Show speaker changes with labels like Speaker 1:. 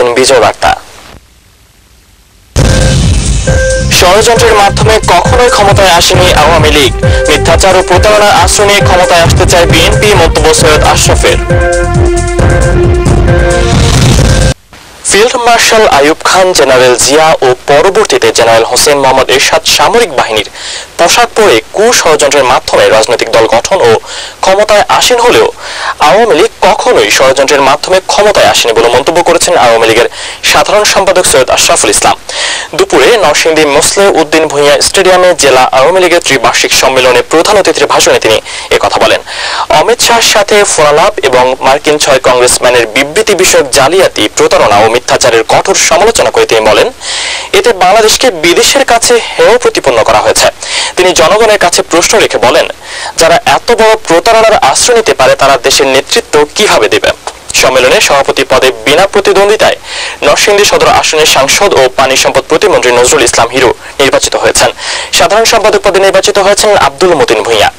Speaker 1: দিয়েছেন বিজয় বার্তা। ষড়যন্ত্রের মাধ্যমে কখনোই ক্ষমতায় আসেনি আওয়ামী লীগ, মিথ্যাচার ও প্রতারণার আশ্রয় নিয়ে ক্ষমতায় আসতে চায় বিএনপি, মন্তব্য Syed আশরাফের। Field marshal Ayub Khan, general Zia ও পরবর্তীতে জেনারেল হোসেন মোহাম্মদ এরশাদ সামরিক বাহিনীর পোশাক পরে কুষড়যন্ত্রের মাধ্যমে রাজনৈতিক দল গঠন ও ক্ষমতায় আসীন হলেও আওয়ামী লীগ কখনোই ষড়যন্ত্রের মাধ্যমে ক্ষমতায় আসেনি বলে মন্তব্য করেছেন আওয়ামী লীগের সাধারণ সম্পাদক সৈয়দ আশরাফুল ইসলাম। দুপুরে নরসিংদী মোসলেহ উদ্দিন ভূঁইয়া স্টেডিয়ামে জেলা আওয়ামী লীগের ত্রিবার্ষিক সম্মেলনে প্রধান অতিথির ভাষণে তিনি একথা বলেন। অমিত শাহের সাথে ফোনালাপ এবং মার্কিন 6 কংগ্রেসম্যানের বিবৃতি বিষয়ক জালিয়াতি, প্রতারণা ও মিথ্যাচারের কঠোর সমালোচনা করে তিনি বলেন, এতে বাংলাদেশকে বিদেশের কাছে হেয় প্রতিপন্ন করা হয়েছে। তিনি জনগণের কাছে প্রশ্ন রেখে বলেন, যারা এত বড় প্রতারণার আশ্রয় নিতে পারে তারা দেশের নেতৃত্ব কিভাবে দেবে। সম্মেলনে সভাপতি পদে বিনা প্রতিদ্বন্দ্বিতায় নরসিংদী সদর আসনের সাংসদ ও পানি সম্পদ প্রতিমন্ত্রী নজরুল ইসলাম হিরো নির্বাচিত হয়েছেন। সাধারণ সম্পাদক পদে নির্বাচিত হয়েছেন আব্দুল মতিন ভূঁইয়া।